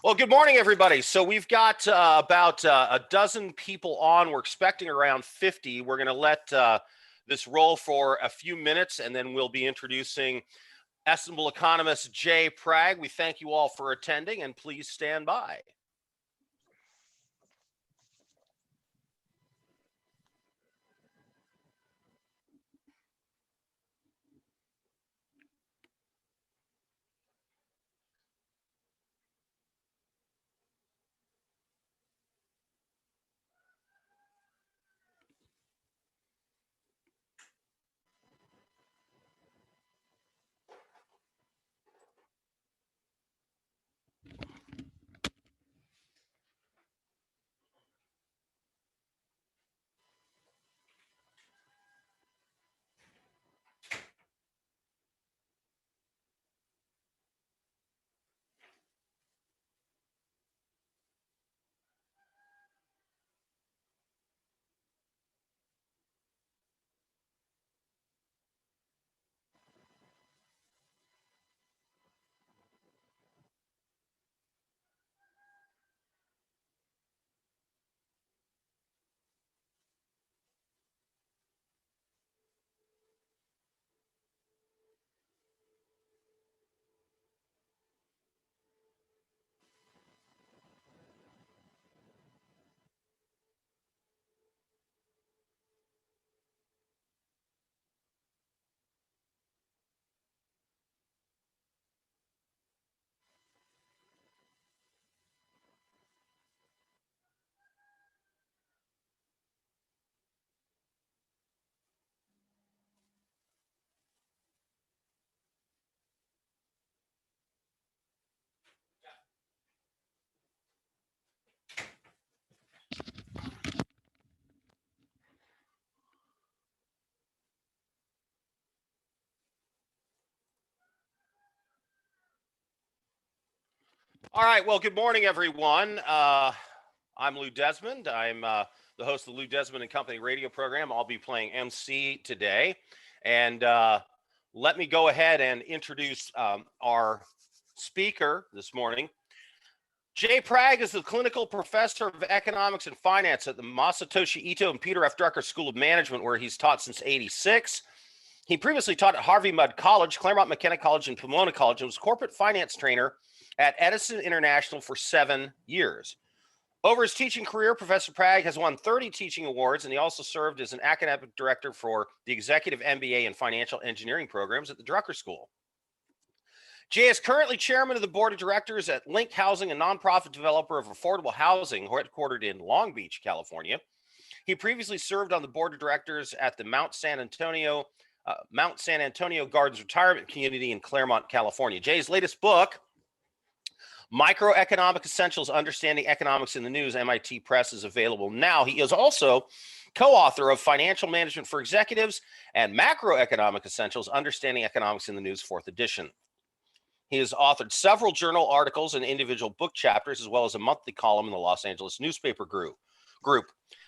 Well, good morning, everybody. So we've got about a dozen people on. We're expecting around 50. We're going to let this roll for a few minutes, and then we'll be introducing estimable economist Jay Prag. We thank you all for attending, and please stand by. All right. Well, good morning, everyone. I'm Lou Desmond. I'm the host of the Lou Desmond and Company radio program. I'll be playing MC today. And let me go ahead and introduce our speaker this morning. Jay Prag is the clinical professor of economics and finance at the Masatoshi Ito and Peter F. Drucker School of Management, where he's taught since '86. He previously taught at Harvey Mudd College, Claremont McKenna College, and Pomona College, and was corporate finance trainer at Edison International for 7 years. Over his teaching career, Professor Prag has won 30 teaching awards, and he also served as an academic director for the Executive MBA and Financial Engineering programs at the Drucker School. Jay is currently chairman of the board of directors at Link Housing, a nonprofit developer of affordable housing headquartered in Long Beach, California. He previously served on the board of directors at the Mount San Antonio Gardens Retirement Community in Claremont, California. Jay's latest book, Microeconomic Essentials: Understanding Economics in the News, MIT Press, is available now. He is also co-author of Financial Management for Executives and Macroeconomic Essentials: Understanding Economics in the News, 4th edition. He has authored several journal articles and individual book chapters, as well as a monthly column in the Los Angeles newspaper group.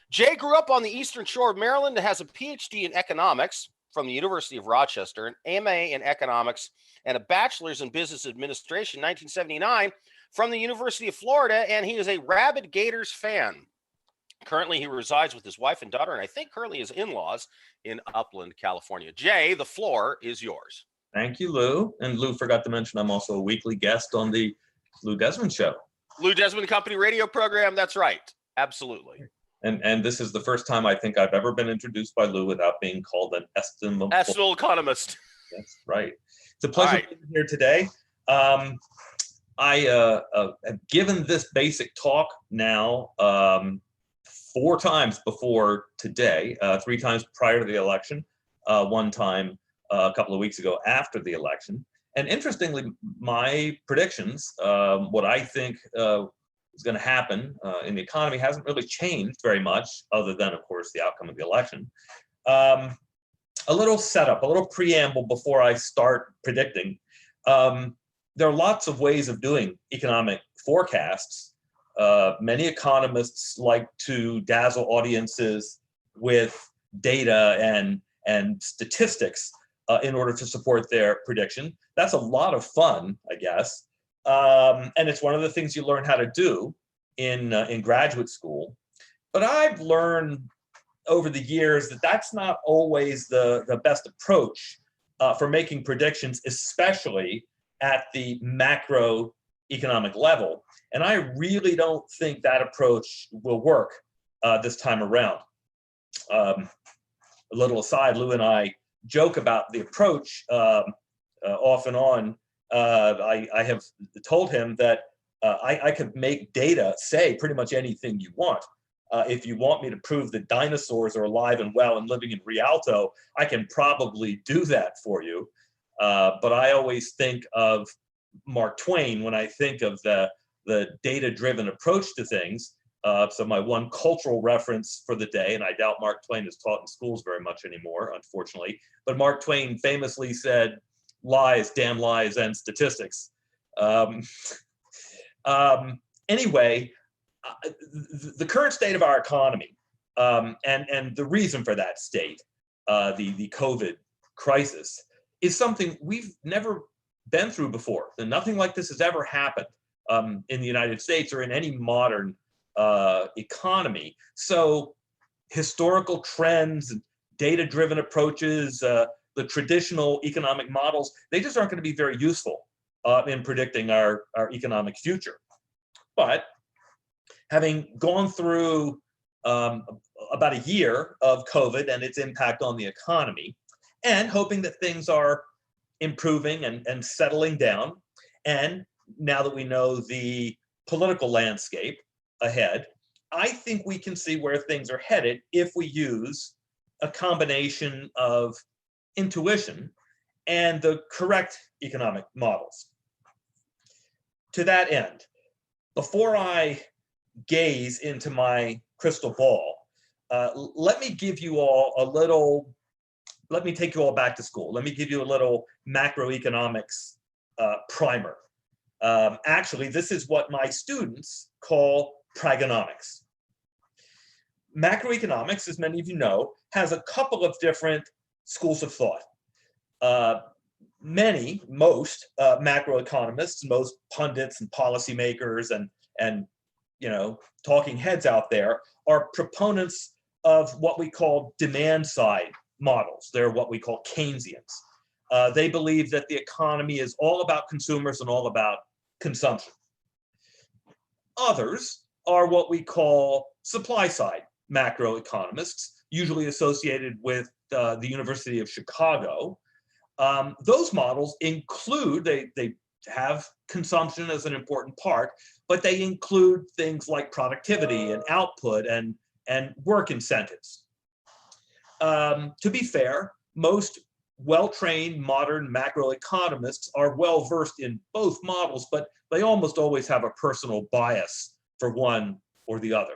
Jay grew up on the Eastern Shore of Maryland and has a PhD in economics from the University of Rochester, an MA in economics, and a bachelor's in business administration, 1979, from the University of Florida, and he is a rabid Gators fan. Currently, he resides with his wife and daughter, and I think currently his in-laws in Upland, California. Jay, the floor is yours. Thank you, Lou. And Lou forgot to mention I'm also a weekly guest on the Lou Desmond Show. Lou Desmond Company radio program, that's right. Absolutely. And this is the first time I think I've ever been introduced by Lou without being called an estimable economist. That's right. It's a pleasure being here today. I have given this basic talk now 4 times before today, 3 times prior to the election, 1 time a couple of weeks ago after the election. And interestingly, my predictions, what I think is going to happen in the economy hasn't really changed very much, other than, of course, the outcome of the election. A little setup, a little preamble before I start predicting. There are lots of ways of doing economic forecasts. Many economists like to dazzle audiences with data and statistics in order to support their prediction. That's a lot of fun, I guess. And it's one of the things you learn how to do in graduate school. But I've learned over the years that that's not always the best approach for making predictions, especially at the macroeconomic level. And I really don't think that approach will work this time around. A little aside, Lou and I joke about the approach off and on. I have told him that I could make data say pretty much anything you want. If you want me to prove that dinosaurs are alive and well and living in Rialto, I can probably do that for you. But I always think of Mark Twain when I think of the data-driven approach to things. So my one cultural reference for the day, and I doubt Mark Twain is taught in schools very much anymore, unfortunately, but Mark Twain famously said, lies, damn lies, and statistics. Anyway, the current state of our economy and the reason for that state, the COVID crisis, is something we've never been through before. And nothing like this has ever happened in the United States or in any modern economy. So historical trends, data-driven approaches, the traditional economic models, they just aren't going to be very useful in predicting our economic future. But having gone through about a year of COVID and its impact on the economy, and hoping that things are improving and settling down, and now that we know the political landscape ahead, I think we can see where things are headed if we use a combination of intuition and the correct economic models. To that end, before I gaze into my crystal ball, let me give you all a little, let me take you all back to school. Let me give you a little macroeconomics primer. Actually, this is what my students call Pragonomics. Macroeconomics, as many of you know, has a couple of different schools of thought. Most macroeconomists, most pundits and policymakers and talking heads out there are proponents of what we call demand side models. They're what we call Keynesians. They believe that the economy is all about consumers and all about consumption. Others are what we call supply side macroeconomists, usually associated with the University of Chicago. Those models include, they have consumption as an important part, but they include things like productivity and output and work incentives. To be fair, most well-trained modern macroeconomists are well-versed in both models, but they almost always have a personal bias for one or the other.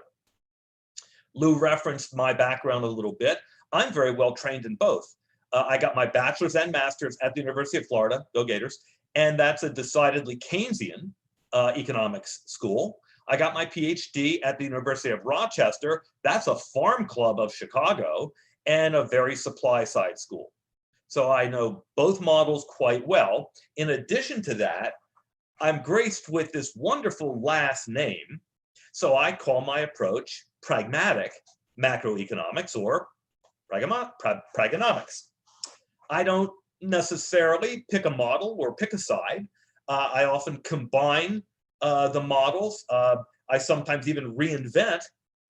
Lou referenced my background a little bit. I'm very well-trained in both. I got my bachelor's and master's at the University of Florida, go Gators, and that's a decidedly Keynesian economics school. I got my PhD at the University of Rochester. That's a farm club of Chicago and a very supply side school. So I know both models quite well. In addition to that, I'm graced with this wonderful last name. So I call my approach pragmatic macroeconomics or Pragonomics. I don't necessarily pick a model or pick a side. I often combine the models. I sometimes even reinvent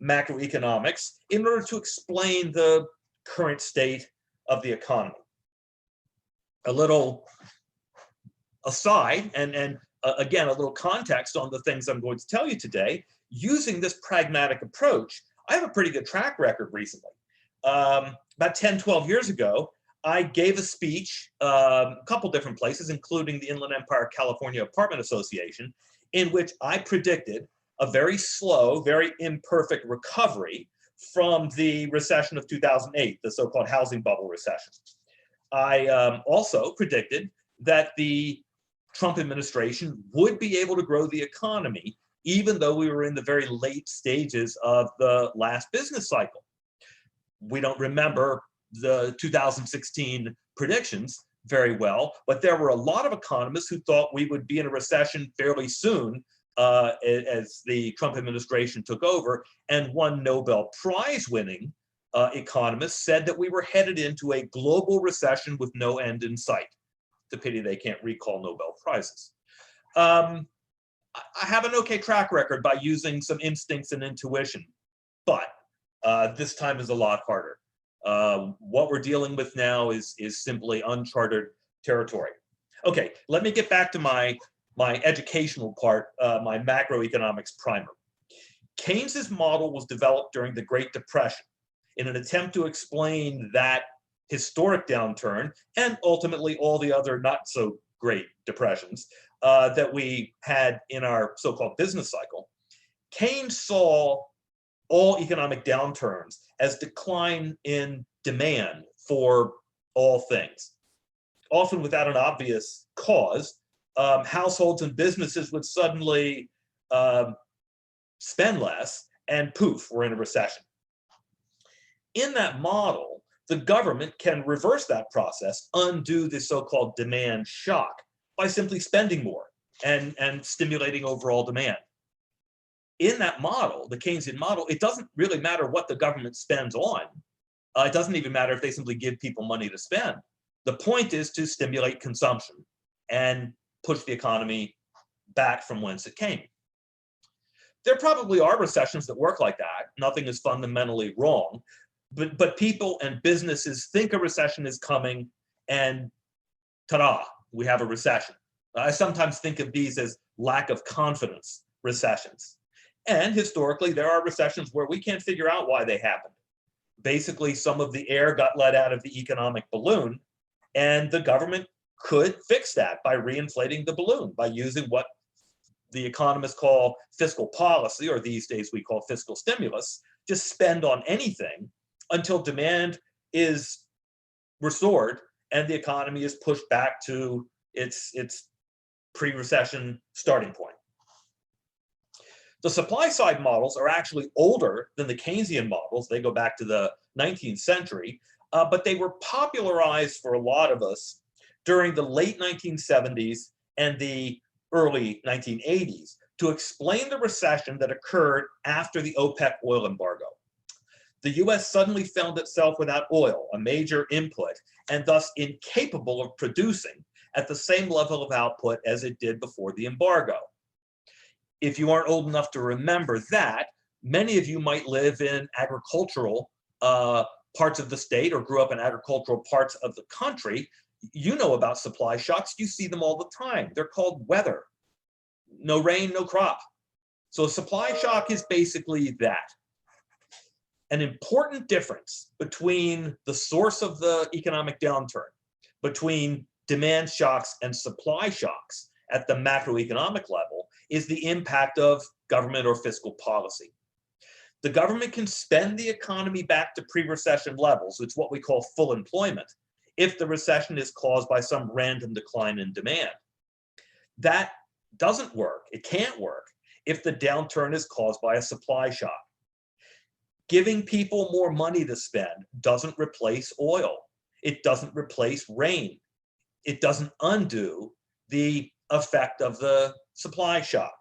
macroeconomics in order to explain the current state of the economy. A little aside, and again, a little context on the things I'm going to tell you today. Using this pragmatic approach, I have a pretty good track record recently. About 10, 12 years ago, I gave a speech a couple different places, including the Inland Empire California Apartment Association, in which I predicted a very slow, very imperfect recovery from the recession of 2008, the so-called housing bubble recession. I also predicted that the Trump administration would be able to grow the economy, even though we were in the very late stages of the last business cycle. We don't remember the 2016 predictions, very well, but there were a lot of economists who thought we would be in a recession fairly soon as the Trump administration took over, and one Nobel Prize winning economist said that we were headed into a global recession with no end in sight. It's a pity they can't recall Nobel Prizes. I have an okay track record by using some instincts and intuition, but this time is a lot harder. What we're dealing with now is simply uncharted territory. Okay, let me get back to my educational part, my macroeconomics primer. Keynes's model was developed during the Great Depression in an attempt to explain that historic downturn and ultimately all the other not so great depressions that we had in our so-called business cycle. Keynes saw all economic downturns as decline in demand for all things. Often without an obvious cause, households and businesses would suddenly spend less, and poof, we're in a recession. In that model, the government can reverse that process, undo the so-called demand shock by simply spending more and stimulating overall demand. In that model, the Keynesian model, it doesn't really matter what the government spends on. It doesn't even matter if they simply give people money to spend. The point is to stimulate consumption and push the economy back from whence it came. There probably are recessions that work like that. Nothing is fundamentally wrong. But people and businesses think a recession is coming and ta-da, we have a recession. I sometimes think of these as lack of confidence recessions. And historically, there are recessions where we can't figure out why they happened. Basically, some of the air got let out of the economic balloon, and the government could fix that by reinflating the balloon, by using what the economists call fiscal policy, or these days we call fiscal stimulus. Just spend on anything until demand is restored and the economy is pushed back to its pre-recession starting point. The supply side models are actually older than the Keynesian models. They go back to the 19th century, but they were popularized for a lot of us during the late 1970s and the early 1980s to explain the recession that occurred after the OPEC oil embargo. The US suddenly found itself without oil, a major input, and thus incapable of producing at the same level of output as it did before the embargo. If you aren't old enough to remember that, many of you might live in agricultural parts of the state or grew up in agricultural parts of the country. You know about supply shocks. You see them all the time. They're called weather. No rain, no crop. So a supply shock is basically that. An important difference between the source of the economic downturn, between demand shocks and supply shocks at the macroeconomic level, is the impact of government or fiscal policy. The government can spend the economy back to pre-recession levels, it's what we call full employment, if the recession is caused by some random decline in demand. That doesn't work, it can't work, if the downturn is caused by a supply shock. Giving people more money to spend doesn't replace oil. It doesn't replace rain. It doesn't undo the effect of the supply shock.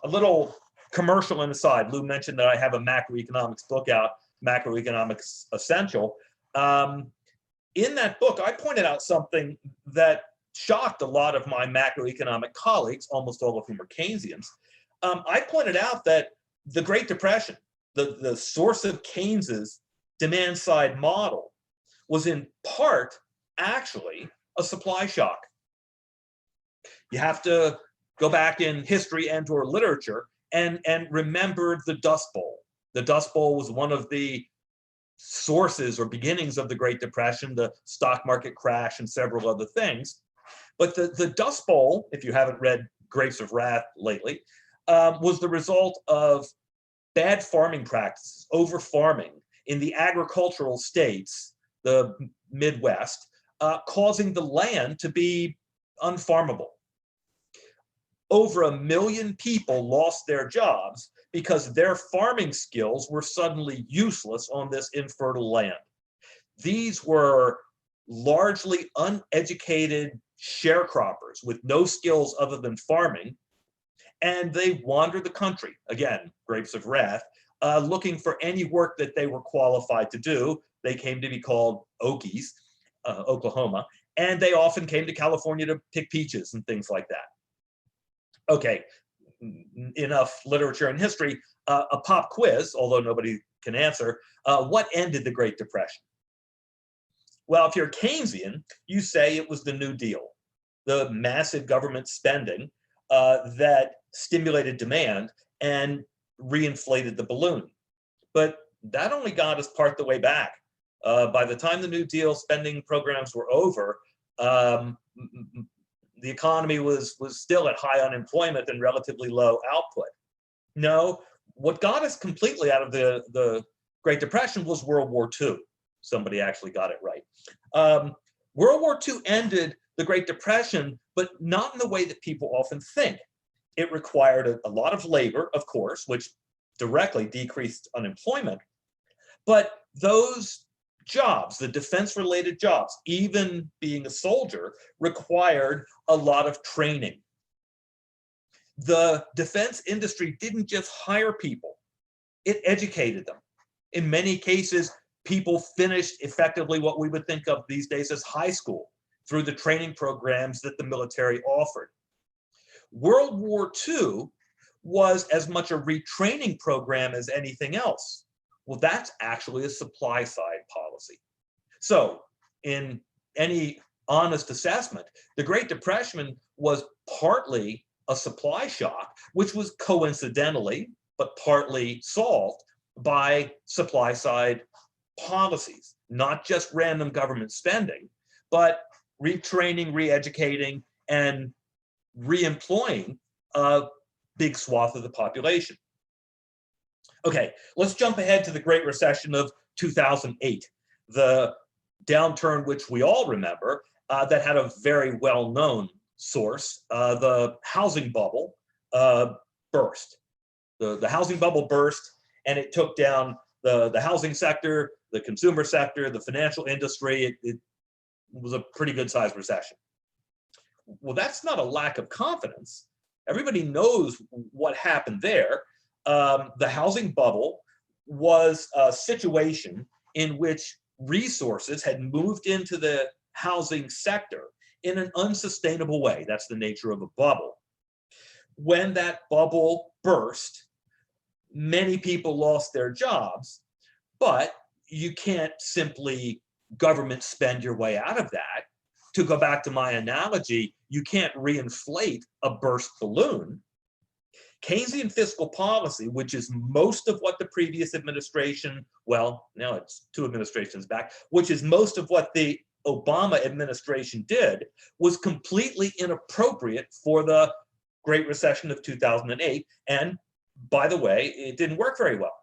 A little commercial and aside, Lou mentioned that I have a macroeconomics book out, Macroeconomics Essential. In that book, I pointed out something that shocked a lot of my macroeconomic colleagues, almost all of whom are Keynesians. I pointed out that the Great Depression, the source of Keynes's demand side model, was in part actually a supply shock. You have to go back in history and or literature and remember the Dust Bowl. The Dust Bowl was one of the sources or beginnings of the Great Depression, the stock market crash and several other things. But the Dust Bowl, if you haven't read Grapes of Wrath lately, was the result of bad farming practices, over farming in the agricultural states, the Midwest, causing the land to be unfarmable. Over 1 million people lost their jobs because their farming skills were suddenly useless on this infertile land. These were largely uneducated sharecroppers with no skills other than farming, and they wandered the country, again, grapes of wrath, looking for any work that they were qualified to do. They came to be called Okies, Oklahoma, and they often came to California to pick peaches and things like that. Okay, enough literature and history. A pop quiz, although nobody can answer, what ended the Great Depression? Well, if you're Keynesian, you say it was the New Deal, the massive government spending that stimulated demand and reinflated the balloon. But that only got us part the way back. By the time the New Deal spending programs were over, the economy was still at high unemployment and relatively low output. No, what got us completely out of the Great Depression was World War II. Somebody actually got it right. World War II ended the Great Depression, but not in the way that people often think. It required a lot of labor, of course, which directly decreased unemployment. But those jobs, the defense-related jobs, even being a soldier, required a lot of training. The defense industry didn't just hire people, it educated them. In many cases, people finished effectively what we would think of these days as high school through the training programs that the military offered. World War II was as much a retraining program as anything else. Well, that's actually a supply side policy. So in any honest assessment, the Great Depression was partly a supply shock, which was coincidentally, but partly solved by supply side policies, not just random government spending, but retraining, re-educating, and re-employing a big swath of the population. Okay, let's jump ahead to the Great Recession of 2008, the downturn which we all remember that had a very well-known source. The housing bubble burst. The housing bubble burst, and it took down the housing sector, the consumer sector, the financial industry. It was a pretty good-sized recession. Well, that's not a lack of confidence. Everybody knows what happened there. The housing bubble was a situation in which resources had moved into the housing sector in an unsustainable way. That's the nature of a bubble. When that bubble burst, many people lost their jobs, but you can't simply government spend your way out of that. To go back to my analogy, you can't reinflate a burst balloon. Keynesian fiscal policy, which is most of what the previous administration, well, now it's 2 administrations back, which is most of what the Obama administration did, was completely inappropriate for the Great Recession of 2008. And by the way, it didn't work very well.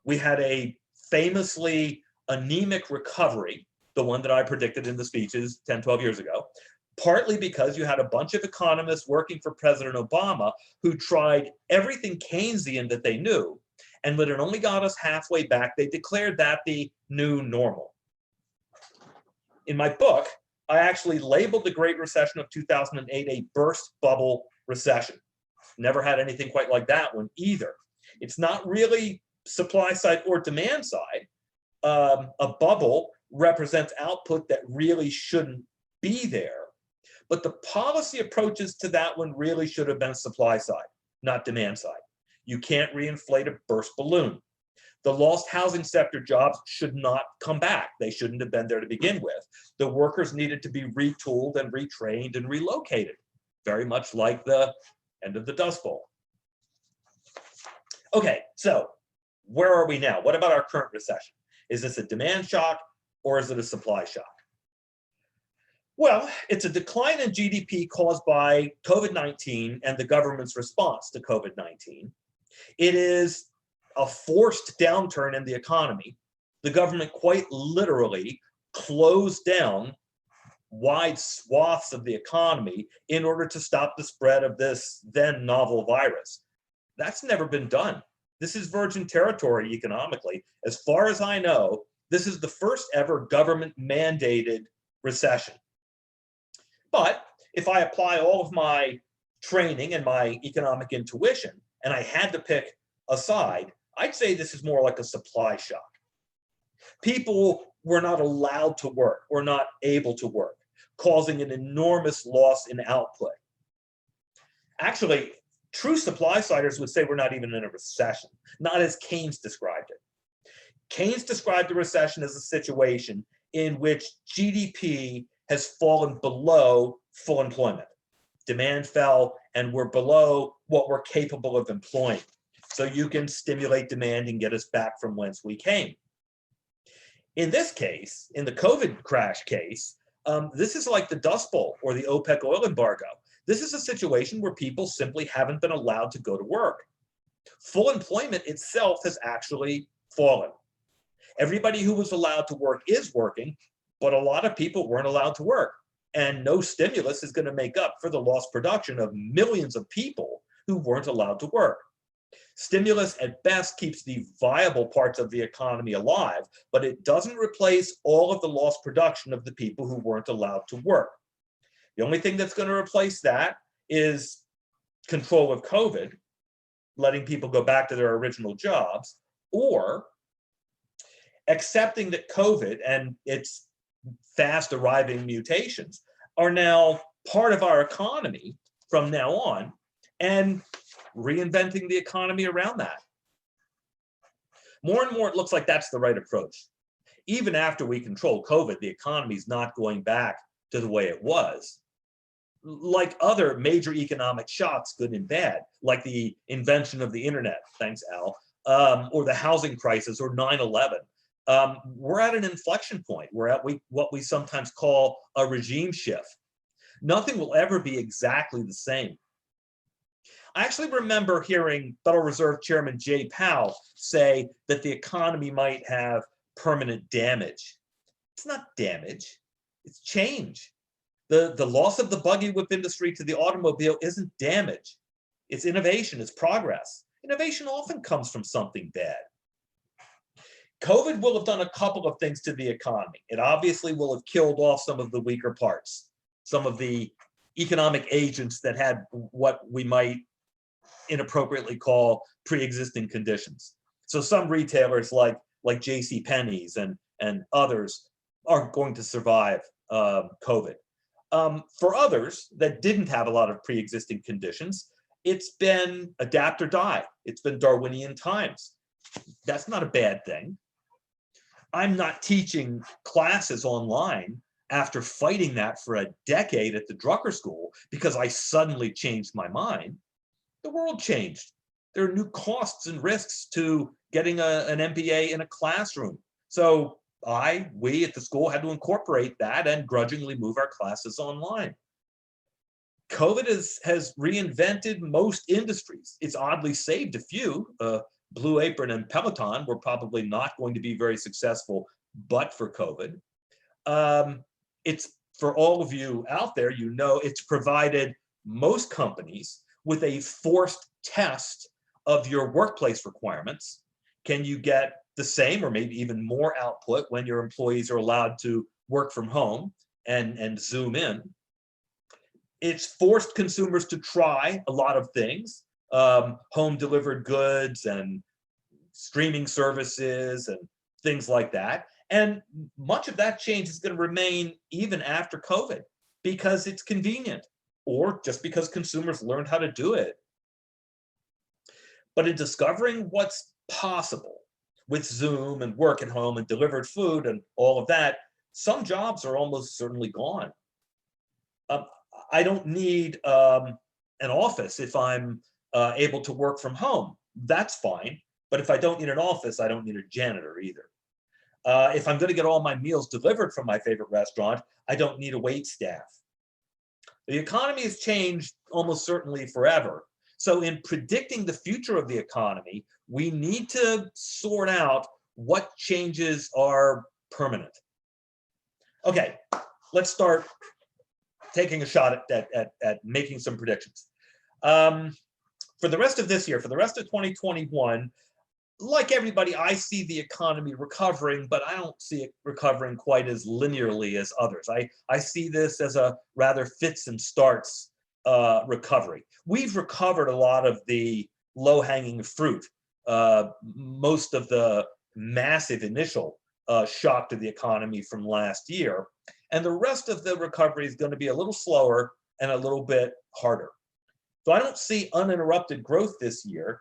We had a famously anemic recovery, the one that I predicted in the speeches 10, 12 years ago, partly because you had a bunch of economists working for President Obama who tried everything Keynesian that they knew, and when it only got us halfway back, they declared that the new normal. In my book, I actually labeled the Great Recession of 2008 a burst bubble recession. Never had anything quite like that one either. It's not really supply side or demand side. A bubble represents output that really shouldn't be there. But the policy approaches to that one really should have been supply side, not demand side. You can't reinflate a burst balloon. The lost housing sector jobs should not come back. They shouldn't have been there to begin with. The workers needed to be retooled and retrained and relocated, very much like the end of the Dust Bowl. Okay, so where are we now? What about our current recession? Is this a demand shock or is it a supply shock? Well, it's a decline in GDP caused by COVID-19 and the government's response to COVID-19. It is a forced downturn in the economy. The government quite literally closed down wide swaths of the economy in order to stop the spread of this then novel virus. That's never been done. This is virgin territory economically. As far as I know, this is the first ever government mandated recession. But if I apply all of my training and my economic intuition, and I had to pick a side, I'd say this is more like a supply shock. People were not allowed to work or not able to work, causing an enormous loss in output. Actually, true supply siders would say we're not even in a recession, not as Keynes described it. Keynes described the recession as a situation in which GDP has fallen below full employment. Demand fell and we're below what we're capable of employing. So you can stimulate demand and get us back from whence we came. In this case, in the COVID crash case, this is like the Dust Bowl or the OPEC oil embargo. This is a situation where people simply haven't been allowed to go to work. Full employment itself has actually fallen. Everybody who was allowed to work is working, but a lot of people weren't allowed to work. And no stimulus is going to make up for the lost production of millions of people who weren't allowed to work. Stimulus at best keeps the viable parts of the economy alive, but it doesn't replace all of the lost production of the people who weren't allowed to work. The only thing that's going to replace that is control of COVID, letting people go back to their original jobs, or accepting that COVID and its fast arriving mutations are now part of our economy from now on, and reinventing the economy around that. More and more, it looks like that's the right approach. Even after we control COVID, the economy is not going back to the way it was. Like other major economic shocks, good and bad, like the invention of the internet, thanks Al, or the housing crisis or 9/11. We're at an inflection point. We're at what we sometimes call a regime shift. Nothing will ever be exactly the same. I actually remember hearing Federal Reserve Chairman Jay Powell say that the economy might have permanent damage. It's not damage, it's change. The loss of the buggy whip industry to the automobile isn't damage. It's innovation, it's progress. Innovation often comes from something bad. COVID will have done a couple of things to the economy. It obviously will have killed off some of the weaker parts, some of the economic agents that had what we might inappropriately call pre-existing conditions. So some retailers like JCPenney's and others aren't going to survive COVID. For others that didn't have a lot of pre-existing conditions, it's been adapt or die. It's been Darwinian times. That's not a bad thing. I'm not teaching classes online after fighting that for a decade at the Drucker School because I suddenly changed my mind. The world changed. There are new costs and risks to getting an MBA in a classroom. So we at the school had to incorporate that and grudgingly move our classes online. COVID has reinvented most industries. It's oddly saved a few. Blue Apron and Peloton were probably not going to be very successful but for COVID. It's, for all of you out there, you know, it's provided most companies with a forced test of your workplace requirements. Can you get the same or maybe even more output when your employees are allowed to work from home and Zoom in? It's forced consumers to try a lot of things, home delivered goods and streaming services and things like that. And much of that change is going to remain even after COVID because it's convenient or just because consumers learned how to do it. But in discovering what's possible with Zoom and work at home and delivered food and all of that, some jobs are almost certainly gone. I don't need an office if I'm able to work from home. That's fine. But if I don't need an office, I don't need a janitor either. If I'm going to get all my meals delivered from my favorite restaurant, I don't need a wait staff. The economy has changed almost certainly forever. So in predicting the future of the economy, we need to sort out what changes are permanent. Okay, let's start taking a shot at making some predictions. For the rest of this year, for the rest of 2021, like everybody, I see the economy recovering, but I don't see it recovering quite as linearly as others. I see this as a rather fits and starts recovery. We've recovered a lot of the low-hanging fruit, most of the massive initial shock to the economy from last year. And the rest of the recovery is going to be a little slower and a little bit harder. So I don't see uninterrupted growth this year,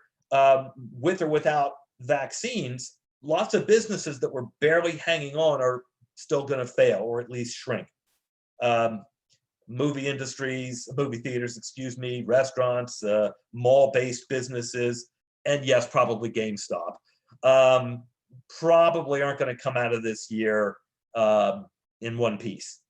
with or without vaccines. Lots of businesses that were barely hanging on are still going to fail or at least shrink. Movie theaters, excuse me, restaurants, mall-based businesses, and yes, probably GameStop, probably aren't going to come out of this year in one piece.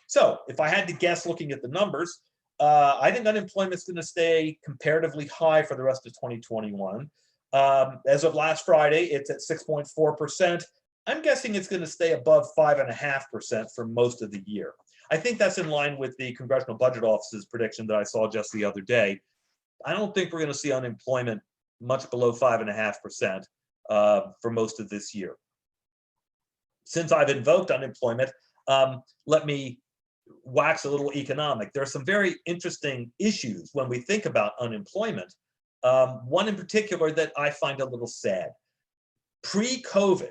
So if I had to guess looking at the numbers, I think unemployment is going to stay comparatively high for the rest of 2021. As of last Friday, it's at 6.4%. I'm guessing it's going to stay above 5.5% for most of the year. I think that's in line with the Congressional Budget Office's prediction that I saw just the other day. I don't think we're going to see unemployment much below 5.5% for most of this year. Since I've invoked unemployment, let me wax a little economic. There are some very interesting issues when we think about unemployment. One in particular that I find a little sad. Pre-COVID,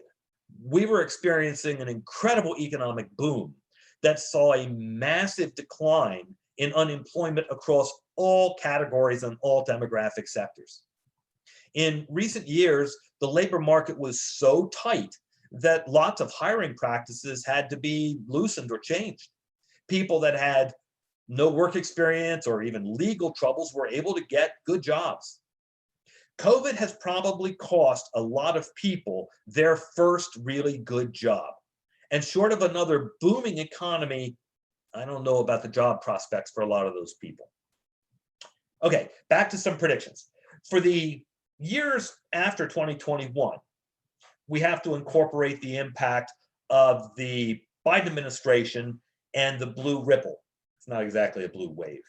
we were experiencing an incredible economic boom that saw a massive decline in unemployment across all categories and all demographic sectors. In recent years, the labor market was so tight that lots of hiring practices had to be loosened or changed. People that had no work experience or even legal troubles were able to get good jobs. COVID has probably cost a lot of people their first really good job. And short of another booming economy, I don't know about the job prospects for a lot of those people. Okay, back to some predictions. For the years after 2021, we have to incorporate the impact of the Biden administration and the blue ripple. It's not exactly a blue wave.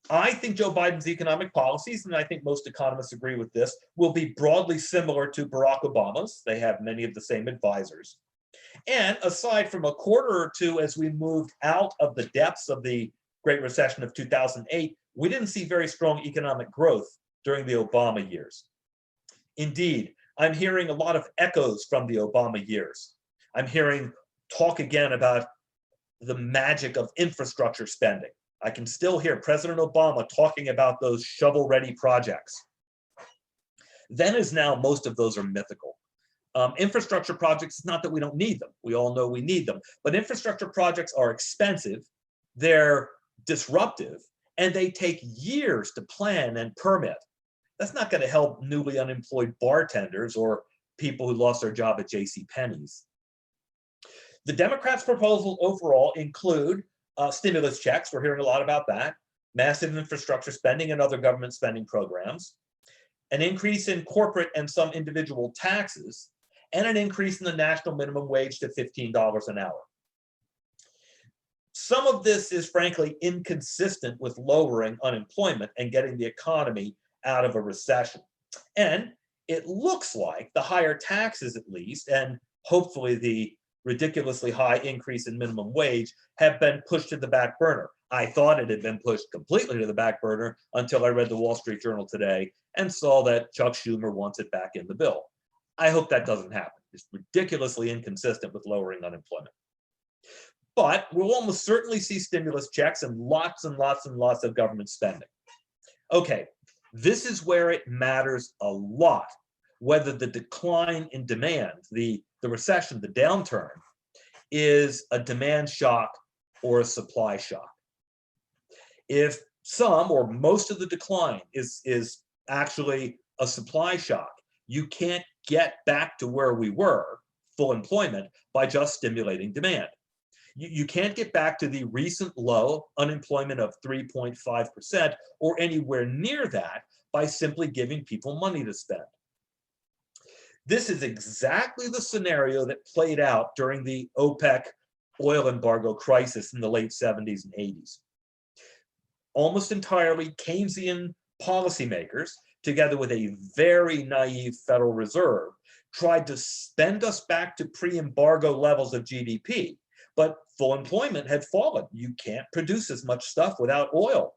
I think Joe Biden's economic policies, and I think most economists agree with this, will be broadly similar to Barack Obama's. They have many of the same advisors. And aside from a quarter or two as we moved out of the depths of the Great Recession of 2008, we didn't see very strong economic growth during the Obama years. Indeed, I'm hearing a lot of echoes from the Obama years. I'm hearing talk again about the magic of infrastructure spending. I can still hear President Obama talking about those shovel-ready projects. Then as now, most of those are mythical. Infrastructure projects, it's not that we don't need them. We all know we need them. But infrastructure projects are expensive, they're disruptive, and they take years to plan and permit. That's not going to help newly unemployed bartenders or people who lost their job at JCPenney's. The Democrats' proposals overall include stimulus checks. We're hearing a lot about that. Massive infrastructure spending and other government spending programs. An increase in corporate and some individual taxes, and an increase in the national minimum wage to $15 an hour. Some of this is frankly inconsistent with lowering unemployment and getting the economy out of a recession. And it looks like the higher taxes, at least, and hopefully the ridiculously high increase in minimum wage, have been pushed to the back burner. I thought it had been pushed completely to the back burner until I read the Wall Street Journal today and saw that Chuck Schumer wants it back in the bill. I hope that doesn't happen. It's ridiculously inconsistent with lowering unemployment. But we'll almost certainly see stimulus checks and lots and lots and lots of government spending. Okay, this is where it matters a lot whether the decline in demand, the recession, the downturn, is a demand shock or a supply shock. If some or most of the decline is actually a supply shock, you can't get back to where we were, full employment, by just stimulating demand. You can't get back to the recent low unemployment of 3.5% or anywhere near that by simply giving people money to spend. This is exactly the scenario that played out during the OPEC oil embargo crisis in the late 70s and 80s. Almost entirely Keynesian policymakers together with a very naive Federal Reserve, tried to spend us back to pre-embargo levels of GDP, but full employment had fallen. You can't produce as much stuff without oil.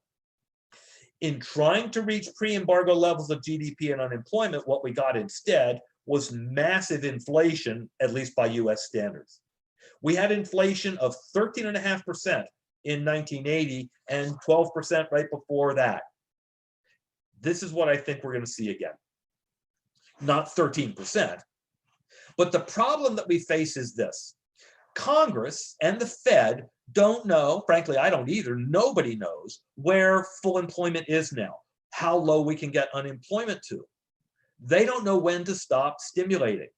In trying to reach pre-embargo levels of GDP and unemployment, what we got instead was massive inflation, at least by US standards. We had inflation of 13.5% in 1980 and 12% right before that. This is what I think we're going to see again. Not 13%. But the problem that we face is this. Congress and the Fed don't know, frankly, I don't either, nobody knows where full employment is now, how low we can get unemployment to. They don't know when to stop stimulating.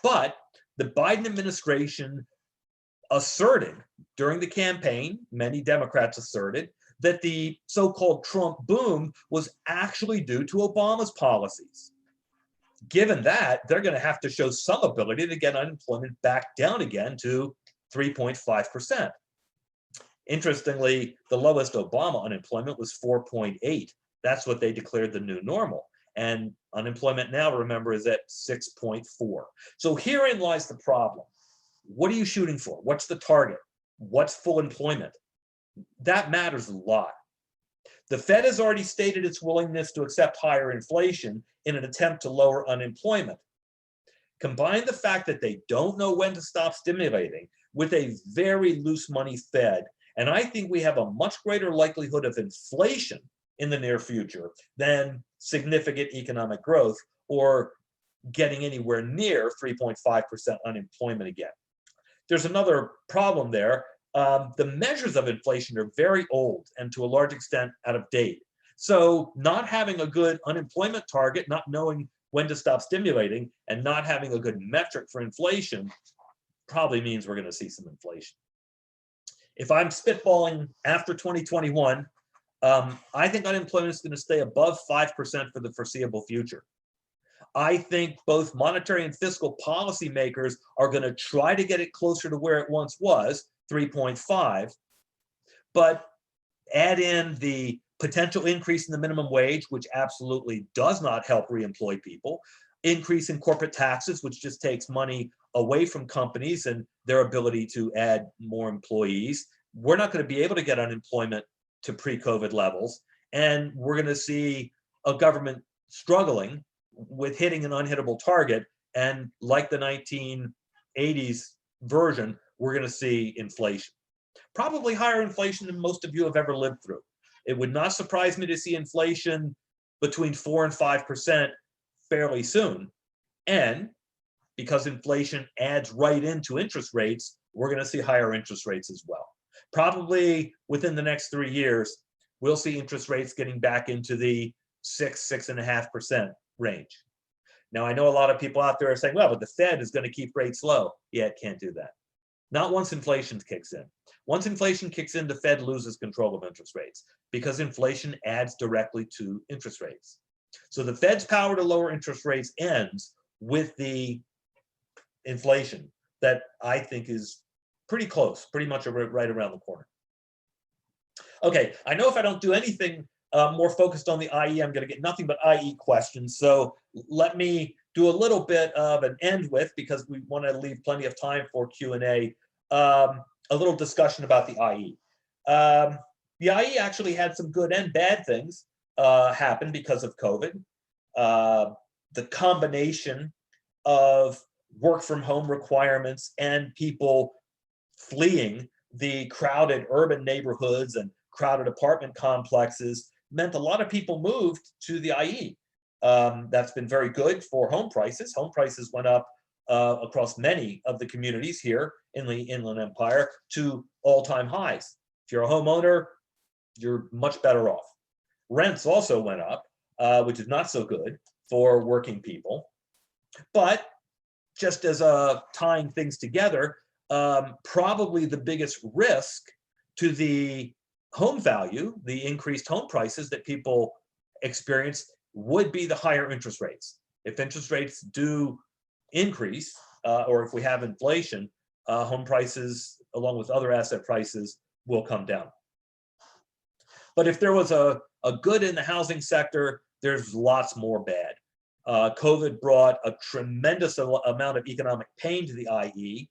But the Biden administration asserted during the campaign, many Democrats asserted, that the so-called Trump boom was actually due to Obama's policies. Given that, they're going to have to show some ability to get unemployment back down again to 3.5%. Interestingly, the lowest Obama unemployment was 4.8. That's what they declared the new normal. And unemployment now, remember, is at 6.4. So herein lies the problem. What are you shooting for? What's the target? What's full employment? That matters a lot. The Fed has already stated its willingness to accept higher inflation in an attempt to lower unemployment. Combine the fact that they don't know when to stop stimulating with a very loose money Fed, and I think we have a much greater likelihood of inflation in the near future than significant economic growth or getting anywhere near 3.5% unemployment again. There's another problem there. The measures of inflation are very old and to a large extent out of date. So not having a good unemployment target, not knowing when to stop stimulating, and not having a good metric for inflation probably means we're going to see some inflation. If I'm spitballing after 2021, I think unemployment is going to stay above 5% for the foreseeable future. I think both monetary and fiscal policymakers are going to try to get it closer to where it once was, 3.5, but add in the potential increase in the minimum wage, which absolutely does not help reemploy people, increase in corporate taxes, which just takes money away from companies and their ability to add more employees. We're not going to be able to get unemployment to pre-COVID levels, and we're going to see a government struggling with hitting an unhittable target. And like the 1980s version, we're going to see inflation, probably higher inflation than most of you have ever lived through. It would not surprise me to see inflation between 4 and 5% fairly soon. And because inflation adds right into interest rates, we're going to see higher interest rates as well. Probably within the next 3 years, we'll see interest rates getting back into the 6.5% range. Now, I know a lot of people out there are saying, well, but the Fed is going to keep rates low. Yeah, it can't do that. Not once inflation kicks in. Once inflation kicks in, the Fed loses control of interest rates because inflation adds directly to interest rates. So the Fed's power to lower interest rates ends with the inflation that I think is pretty close, pretty much right around the corner. Okay, I know if I don't do anything more focused on the IE, I'm going to get nothing but IE questions. So let me do a little bit of an end with, because we want to leave plenty of time for Q&A, a little discussion about the IE. The IE actually had some good and bad things happen because of COVID. The combination of work from home requirements and people fleeing the crowded urban neighborhoods and crowded apartment complexes meant a lot of people moved to the IE. That's been very good for home prices. Home prices went up across many of the communities here in the Inland Empire to all-time highs. If you're a homeowner, you're much better off. Rents also went up, which is not so good for working people. But just as tying things together, probably the biggest risk to the home value, the increased home prices that people experience, would be the higher interest rates. If interest rates do increase, or if we have inflation, home prices, along with other asset prices, will come down. But if there was a good in the housing sector, there's lots more bad. COVID brought a tremendous amount of economic pain to the IE.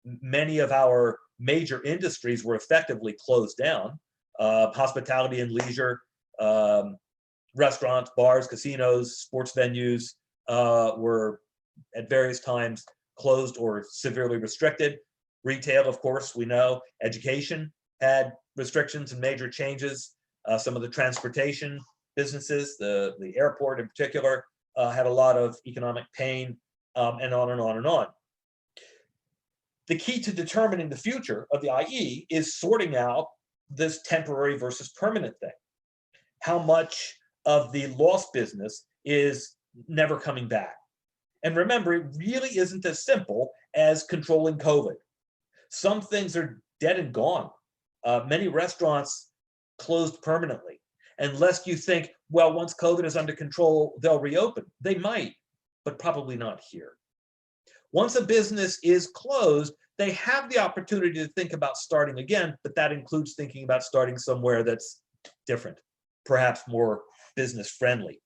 Many of our major industries were effectively closed down. Hospitality and leisure, restaurants, bars, casinos, sports venues were at various times closed or severely restricted. Retail, of course, we know. Education had restrictions and major changes. Some of the transportation businesses, the airport in particular, had a lot of economic pain, and on and on and on. The key to determining the future of the IE is sorting out this temporary versus permanent thing. How much of the lost business is never coming back? And remember, it really isn't as simple as controlling COVID. Some things are dead and gone. Many restaurants closed permanently. Unless you think, well, once COVID is under control, they'll reopen. They might, but probably not here. Once a business is closed, they have the opportunity to think about starting again, but that includes thinking about starting somewhere that's different, perhaps more business friendly.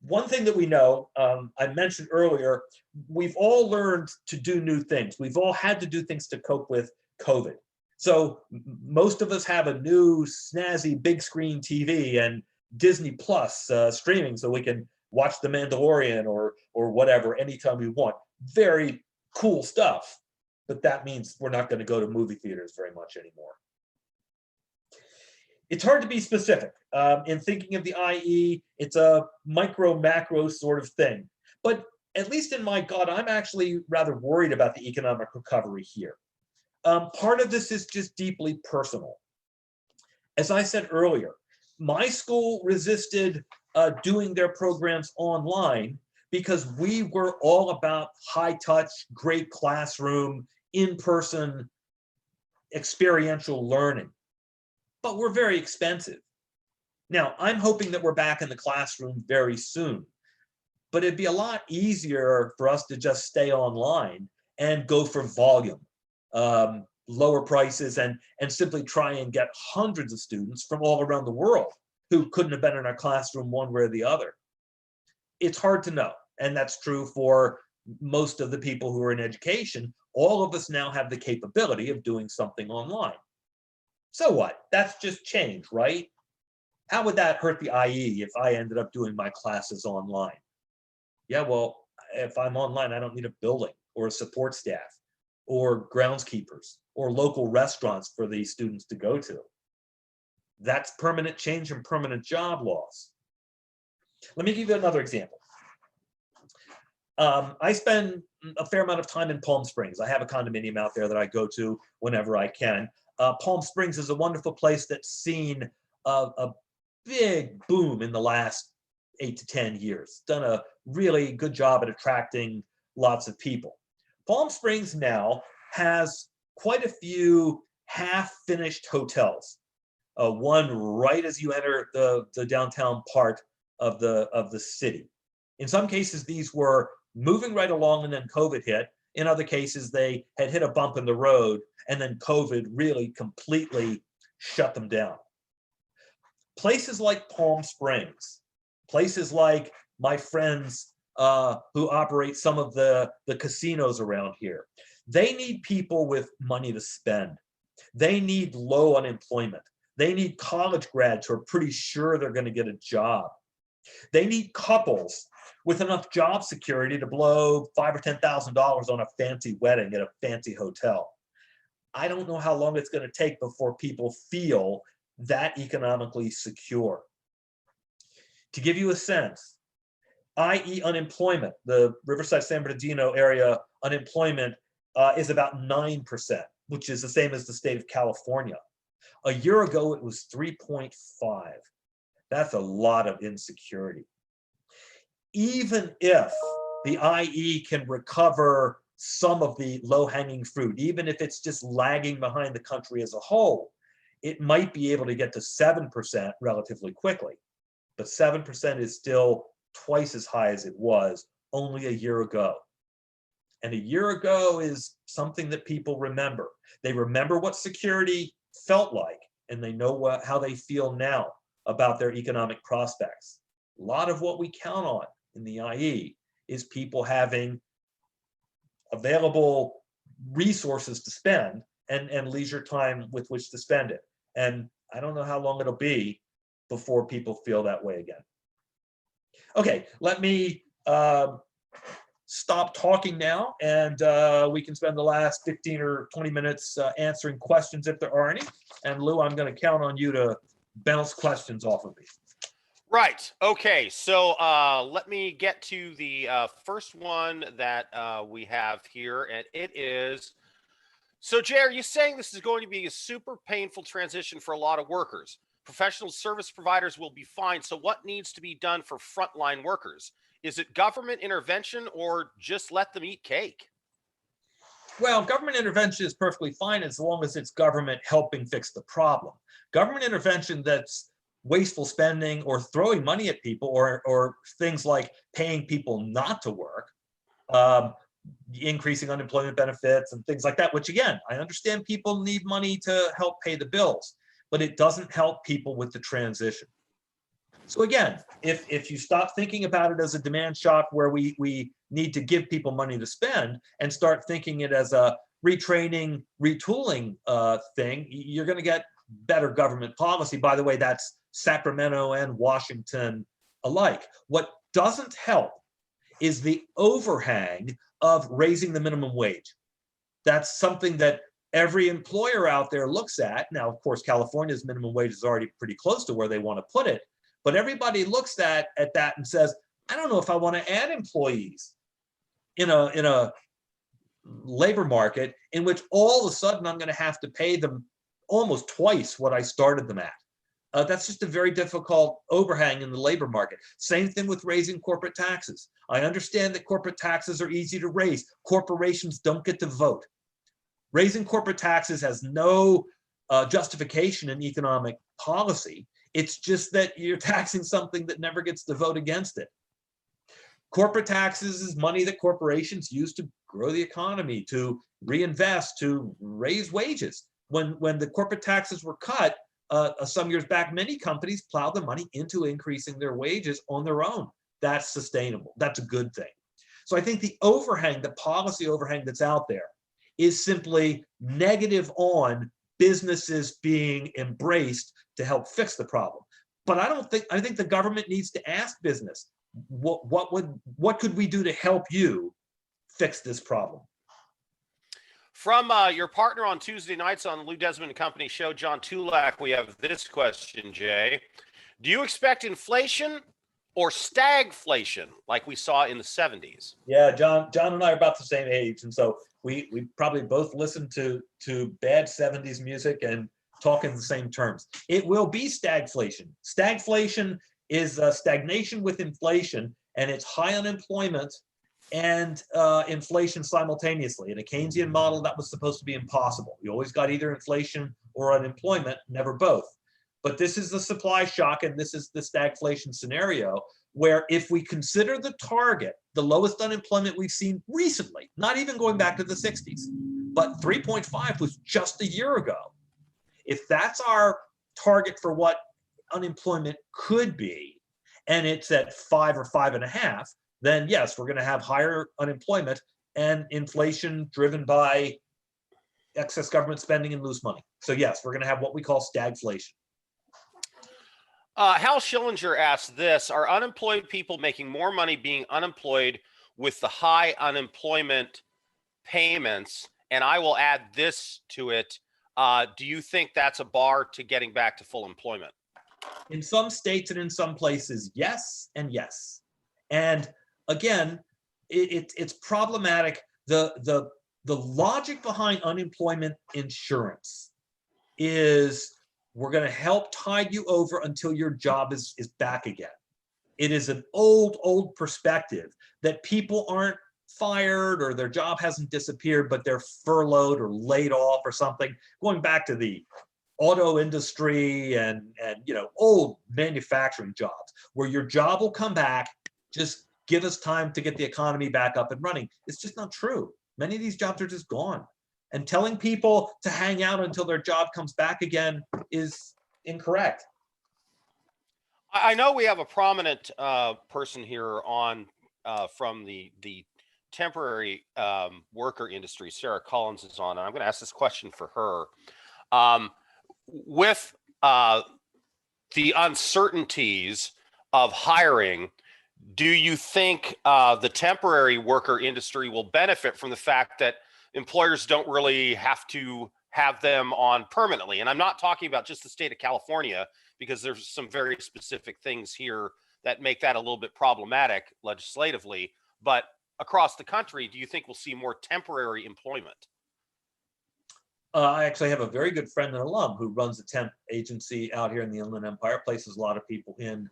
One thing that we know, I mentioned earlier, we've all learned to do new things. We've all had to do things to cope with COVID. So most of us have a new snazzy big screen TV and Disney Plus streaming, so we can watch The Mandalorian or whatever anytime we want. Very cool stuff, but that means we're not going to go to movie theaters very much anymore. It's hard to be specific. In thinking of the IE, it's a micro macro sort of thing. But at least in my gut, I'm actually rather worried about the economic recovery here. Part of this is just deeply personal. As I said earlier, my school resisted doing their programs online because we were all about high touch, great classroom, in-person experiential learning. But we're very expensive. Now, I'm hoping that we're back in the classroom very soon, but it'd be a lot easier for us to just stay online and go for volume, lower prices, and simply try and get hundreds of students from all around the world who couldn't have been in our classroom one way or the other. It's hard to know, and that's true for most of the people who are in education. All of us now have the capability of doing something online. So what? That's just change, right? How would that hurt the IE if I ended up doing my classes online? Yeah, well, if I'm online, I don't need a building or a support staff or groundskeepers or local restaurants for the students to go to. That's permanent change and permanent job loss. Let me give you another example. I spend a fair amount of time in Palm Springs. I have a condominium out there that I go to whenever I can. Palm Springs is a wonderful place that's seen a big boom in the last 8 to 10 years. Done a really good job at attracting lots of people. Palm Springs now has quite a few half-finished hotels. One right as you enter the downtown part of the city. In some cases, these were moving right along and then COVID hit. In other cases, they had hit a bump in the road and then COVID really completely shut them down. Places like Palm Springs, places like my friends who operate some of the casinos around here, they need people with money to spend. They need low unemployment. They need college grads who are pretty sure they're going to get a job. They need couples with enough job security to blow $5,000 or $10,000 on a fancy wedding at a fancy hotel. I don't know how long it's going to take before people feel that economically secure. To give you a sense, IE unemployment, the Riverside San Bernardino area unemployment is about 9%, which is the same as the state of California. A year ago, it was 3.5. That's a lot of insecurity. Even if the IE can recover some of the low-hanging fruit, even if it's just lagging behind the country as a whole, it might be able to get to 7% relatively quickly. But 7% is still twice as high as it was only a year ago. And a year ago is something that people remember. They remember what security felt like. and they know how they feel now about their economic prospects. A lot of what we count on in the IE is people having available resources to spend and leisure time with which to spend it. And I don't know how long it'll be before people feel that way again. Okay, let me stop talking now, and we can spend the last 15 or 20 minutes answering questions if there are any. And Lou, I'm going to count on you to bounce questions off of me. Right. Okay. So let me get to the first one that we have here, and it is, so Jay, are you saying this is going to be a super painful transition for a lot of workers? Professional service providers will be fine. So what needs to be done for frontline workers? Is it government intervention or just let them eat cake? Well, government intervention is perfectly fine as long as it's government helping fix the problem. Government intervention that's wasteful spending or throwing money at people or things like paying people not to work, increasing unemployment benefits and things like that, which again, I understand people need money to help pay the bills, but it doesn't help people with the transition. So again, if you stop thinking about it as a demand shock where we need to give people money to spend and start thinking it as a retraining, retooling thing, you're going to get better government policy. By the way, that's Sacramento and Washington alike. What doesn't help is the overhang of raising the minimum wage. That's something that every employer out there looks at. Now, of course, California's minimum wage is already pretty close to where they want to put it, but everybody looks at that and says, I don't know if I want to add employees in a labor market in which all of a sudden I'm going to have to pay them almost twice what I started them at. That's just a very difficult overhang in the labor market. Same thing with raising corporate taxes. I understand that corporate taxes are easy to raise. Corporations don't get to vote. Raising corporate taxes has no justification in economic policy. It's just that you're taxing something that never gets to vote against it. Corporate taxes is money that corporations use to grow the economy, to reinvest, to raise wages. When the corporate taxes were cut, some years back, many companies plowed the money into increasing their wages on their own. That's sustainable. That's a good thing. So I think the overhang, the policy overhang that's out there is simply negative on businesses being embraced to help fix the problem. But I think the government needs to ask business, what could we do to help you fix this problem? From your partner on Tuesday nights on the Lou Desmond and Company show, John Tulak, we have this question, Jay. Do you expect inflation or stagflation like we saw in the 70s? Yeah, John and I are about the same age, and so we probably both listen to bad 70s music and talk in the same terms. It will be stagflation. Stagflation is stagnation with inflation, and it's high unemployment and inflation simultaneously. In a Keynesian model, that was supposed to be impossible. You always got either inflation or unemployment, never both. But this is the supply shock, and this is the stagflation scenario, where if we consider the target, the lowest unemployment we've seen recently, not even going back to the 60s, but 3.5 was just a year ago. If that's our target for what unemployment could be, and it's at 5 or 5.5, then yes, we're going to have higher unemployment and inflation driven by excess government spending and loose money. So yes, we're going to have what we call stagflation. Hal Schillinger asked this: are unemployed people making more money being unemployed with the high unemployment payments? And I will add this to it. Do you think that's a bar to getting back to full employment? In some states and in some places, yes and yes. And again, it's problematic. The logic behind unemployment insurance is we're going to help tide you over until your job is back again. It is an old perspective that people aren't fired or their job hasn't disappeared, but they're furloughed or laid off or something. Going back to the auto industry and old manufacturing jobs where your job will come back, just give us time to get the economy back up and running. It's just not true. Many of these jobs are just gone. And telling people to hang out until their job comes back again is incorrect. I know we have a prominent person here on from the temporary worker industry. Sarah Collins is on, and I'm going to ask this question for her. With the uncertainties of hiring, do you think the temporary worker industry will benefit from the fact that employers don't really have to have them on permanently? And I'm not talking about just the state of California, because there's some very specific things here that make that a little bit problematic legislatively. But across the country, do you think we'll see more temporary employment? I actually have a very good friend and alum who runs a temp agency out here in the Inland Empire, places a lot of people in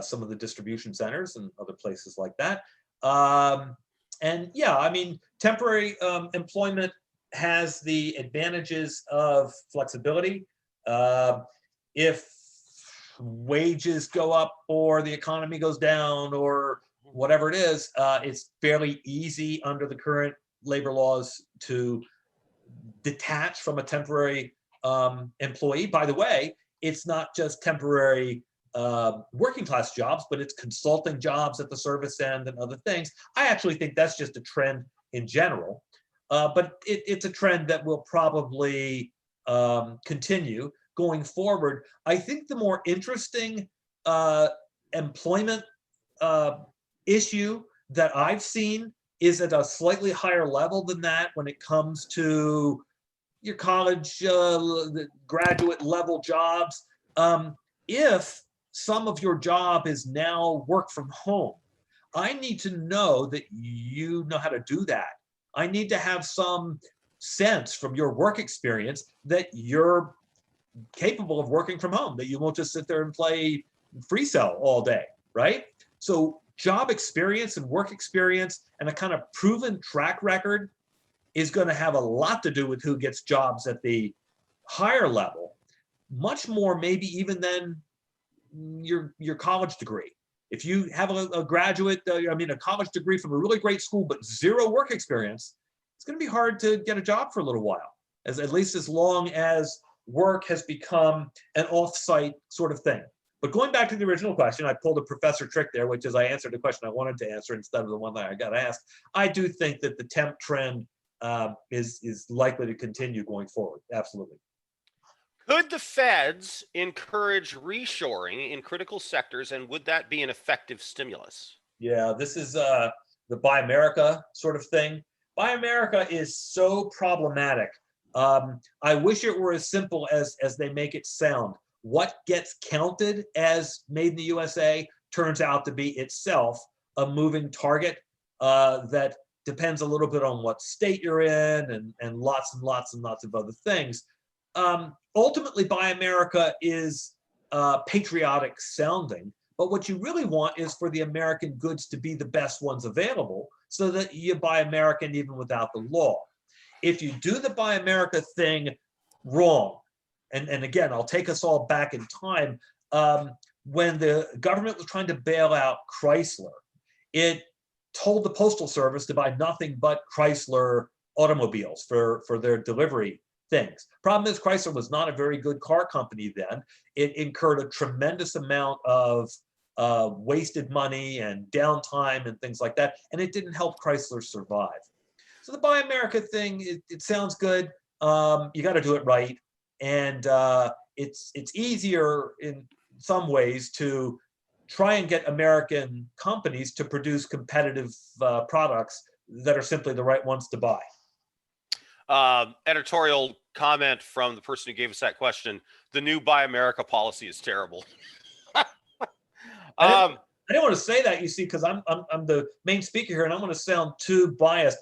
some of the distribution centers and other places like that. And yeah, I mean, temporary employment has the advantages of flexibility. If wages go up or the economy goes down or whatever it is, it's fairly easy under the current labor laws to detach from a temporary employee. By the way, it's not just temporary working class jobs, but it's consulting jobs at the service end and other things. I actually think that's just a trend in general, but it's a trend that will probably continue going forward. I think the more interesting employment issue that I've seen is at a slightly higher level than that when it comes to your college, graduate level jobs. If some of your job is now work from home, I need to know that you know how to do that. I need to have some sense from your work experience that you're capable of working from home, that you won't just sit there and play free cell all day, right? So job experience and work experience and a kind of proven track record is going to have a lot to do with who gets jobs at the higher level, much more maybe even than your college degree. If you have a graduate, a college degree from a really great school, but zero work experience, it's going to be hard to get a job for a little while, at least as long as work has become an off-site sort of thing. But going back to the original question, I pulled a professor trick there, which is I answered the question I wanted to answer instead of the one that I got asked. I do think that the temp trend is likely to continue going forward. Absolutely. Could the feds encourage reshoring in critical sectors, and would that be an effective stimulus? Yeah, this is the Buy America sort of thing. Buy America is so problematic. I wish it were as simple as they make it sound. What gets counted as made in the USA turns out to be itself a moving target that depends a little bit on what state you're in and lots and lots and lots of other things. Ultimately, Buy America is patriotic sounding, but what you really want is for the American goods to be the best ones available so that you buy American even without the law. If you do the Buy America thing wrong, and again, I'll take us all back in time, when the government was trying to bail out Chrysler, it told the Postal Service to buy nothing but Chrysler automobiles for their delivery things. Problem is, Chrysler was not a very good car company then. It incurred a tremendous amount of wasted money and downtime and things like that, and it didn't help Chrysler survive. So the Buy America thing, it sounds good. You got to do it right, and it's easier in some ways to try and get American companies to produce competitive products that are simply the right ones to buy. Editorial comment from the person who gave us that question: the new Buy America policy is terrible. I didn't want to say that, you see, because I'm the main speaker here, and I'm going to sound too biased.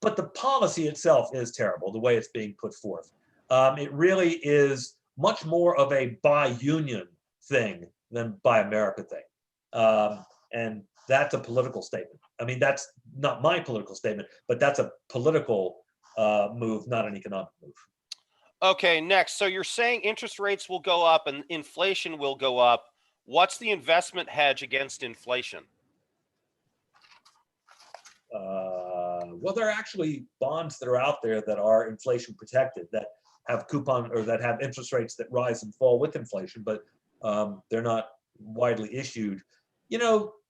But the policy itself is terrible, the way it's being put forth. It really is much more of a buy union thing than Buy America thing. And that's a political statement. I mean, that's not my political statement, but that's a political move, not an economic move. Okay, next. So you're saying interest rates will go up and inflation will go up. What's the investment hedge against inflation? Well, there are actually bonds that are out there that are inflation protected, that have coupon or that have interest rates that rise and fall with inflation, but they're not widely issued.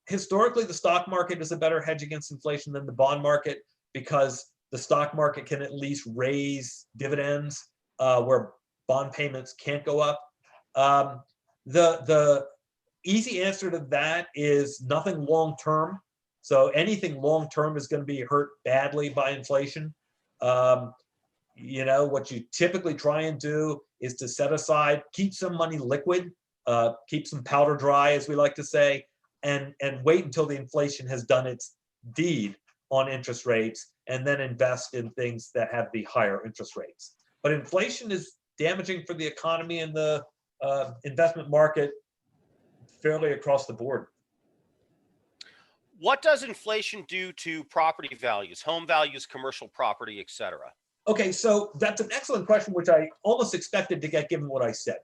Historically, the stock market is a better hedge against inflation than the bond market, because the stock market can at least raise dividends where bond payments can't go up. The easy answer to that is nothing long term. So anything long term is going to be hurt badly by inflation. What you typically try and do is to set aside, keep some money liquid, keep some powder dry, as we like to say, and wait until the inflation has done its deed on interest rates, and then invest in things that have the higher interest rates. But inflation is damaging for the economy and the investment market fairly across the board. What does inflation do to property values, home values, commercial property, et cetera? Okay, so that's an excellent question, which I almost expected to get given what I said.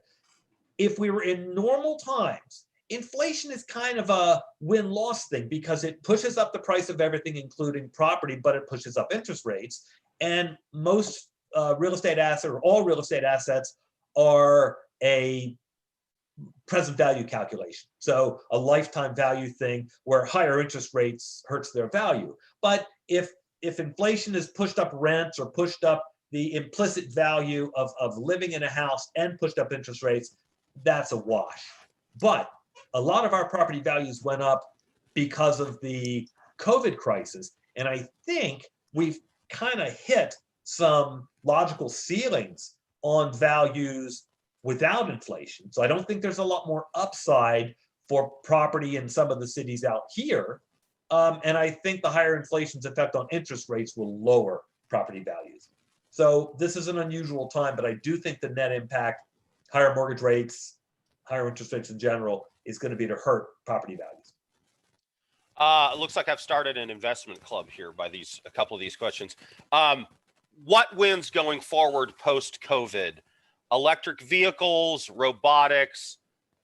If we were in normal times, inflation is kind of a win-loss thing, because it pushes up the price of everything, including property, but it pushes up interest rates. And most real estate assets, or all real estate assets, are a present value calculation. So a lifetime value thing where higher interest rates hurts their value. But if inflation has pushed up rents or pushed up the implicit value of living in a house and pushed up interest rates, that's a wash. But a lot of our property values went up because of the COVID crisis. And I think we've kind of hit some logical ceilings on values without inflation. So I don't think there's a lot more upside for property in some of the cities out here. And I think the higher inflation's effect on interest rates will lower property values. So this is an unusual time, but I do think the net impact, higher mortgage rates, higher interest rates in general, is going to be to hurt property values. It looks like I've started an investment club here by a couple of these questions. What wins going forward post-COVID? Electric vehicles, robotics,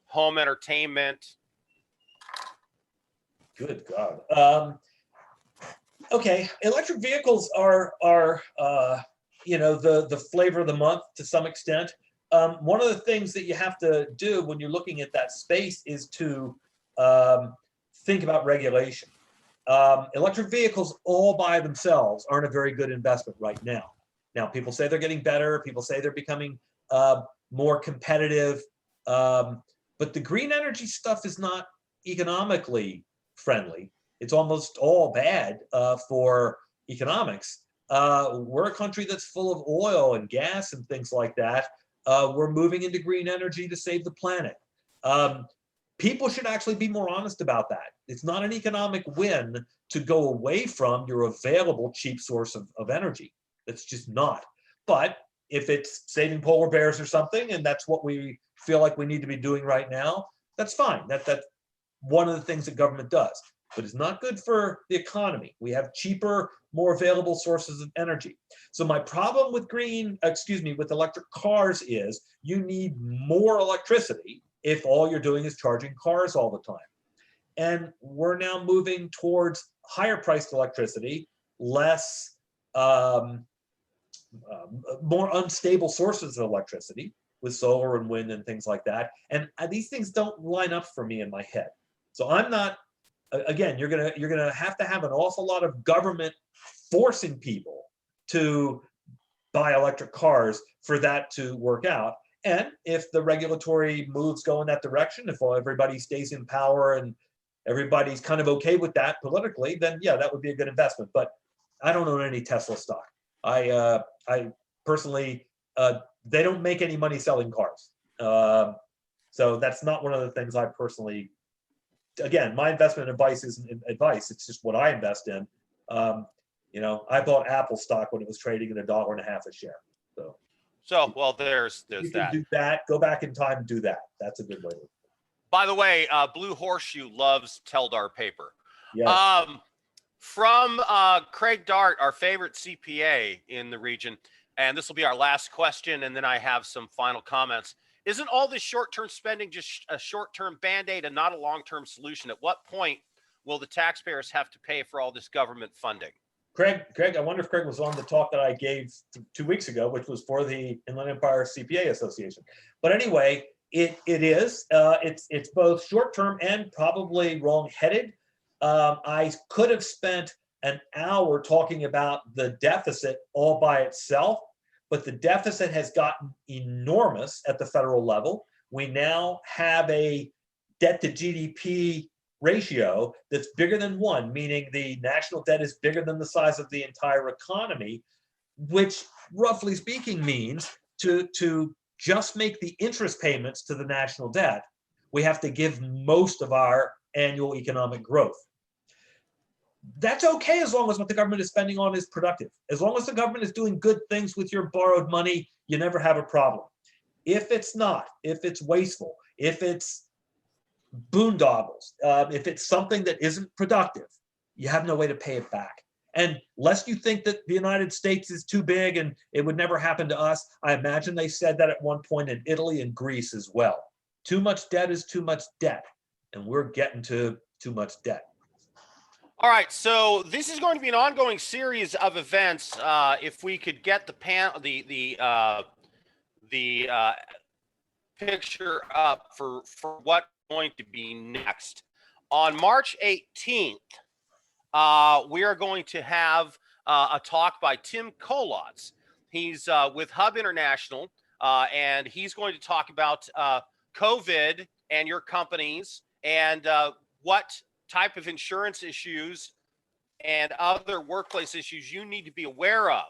home entertainment? Good God. Okay, electric vehicles are the flavor of the month to some extent. One of the things that you have to do when you're looking at that space is to think about regulation. Electric vehicles all by themselves aren't a very good investment right now. Now, people say they're getting better. People say they're becoming more competitive. But the green energy stuff is not economically friendly. It's almost all bad for economics. We're a country that's full of oil and gas and things like that. We're moving into green energy to save the planet. People should actually be more honest about that. It's not an economic win to go away from your available cheap source of energy. It's just not. But if it's saving polar bears or something, and that's what we feel like we need to be doing right now, that's fine. That's one of the things that government does. But it's not good for the economy. We have cheaper, more available sources of energy. So my problem with with electric cars is you need more electricity if all you're doing is charging cars all the time. And we're now moving towards higher priced electricity, less, more unstable sources of electricity with solar and wind and things like that. And these things don't line up for me in my head. So I'm not, again, you're gonna have to have an awful lot of government forcing people to buy electric cars for that to work out. And if the regulatory moves go in that direction, if everybody stays in power and everybody's kind of okay with that politically, then yeah, that would be a good investment. But I don't own any Tesla stock. I personally, they don't make any money selling cars. So that's not one of the things I personally, again, my investment advice isn't advice. It's just what I invest in. I bought Apple stock when it was trading at $1.50 a share. So well, there's you that. Can do that. Go back in time and do that. That's a good way. By the way, Blue Horseshoe loves Teldar paper. Yes. From Craig Dart, our favorite CPA in the region, and this will be our last question, and then I have some final comments. Isn't all this short-term spending just a short-term Band-Aid and not a long-term solution? At what point will the taxpayers have to pay for all this government funding? Craig, I wonder if Craig was on the talk that I gave 2 weeks ago, which was for the Inland Empire CPA Association. But anyway, it's both short-term and probably wrong-headed. I could have spent an hour talking about the deficit all by itself, but the deficit has gotten enormous at the federal level. We now have a debt to GDP ratio that's bigger than 1, meaning the national debt is bigger than the size of the entire economy, which roughly speaking means to just make the interest payments to the national debt, we have to give most of our annual economic growth. That's okay as long as what the government is spending on is productive. As long as the government is doing good things with your borrowed money, you never have a problem. If it's not, if it's wasteful, if it's boondoggles, if it's something that isn't productive, you have no way to pay it back. And lest you think that the United States is too big and it would never happen to us, I imagine they said that at one point in Italy and Greece as well. Too much debt is too much debt, and we're getting to too much debt. All right, so this is going to be an ongoing series of events. If we could get the picture up for what's going to be next. On March 18th, we are going to have a talk by Tim Kolotz. He's with Hub International, and he's going to talk about COVID and your companies and what type of insurance issues and other workplace issues you need to be aware of.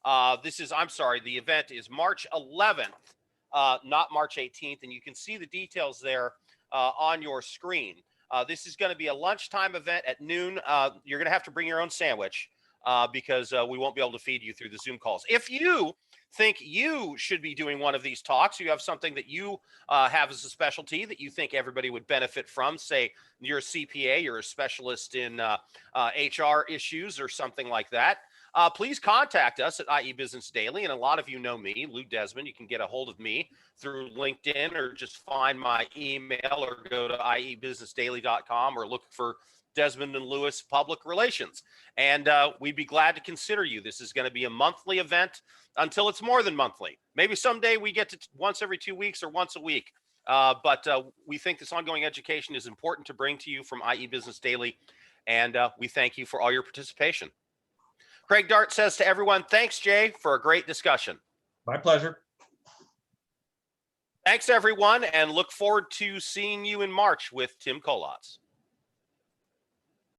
The event is March 11th, not March 18th, and you can see the details there on your screen. This is going to be a lunchtime event at noon. You're going to have to bring your own sandwich because we won't be able to feed you through the Zoom calls. If you think you should be doing one of these talks, you have something that you have as a specialty that you think everybody would benefit from, say you're a CPA, you're a specialist in HR issues or something like that, please contact us at IE Business Daily. And a lot of you know me, Lou Desmond. You can get a hold of me through LinkedIn or just find my email or go to iebusinessdaily.com or look for Desmond and Lewis Public Relations. And we'd be glad to consider you. This is going to be a monthly event until it's more than monthly. Maybe someday we get to once every 2 weeks or once a week. But we think this ongoing education is important to bring to you from IE Business Daily. And we thank you for all your participation. Craig Dart says to everyone, thanks, Jay, for a great discussion. My pleasure. Thanks, everyone, and look forward to seeing you in March with Tim Kolotz.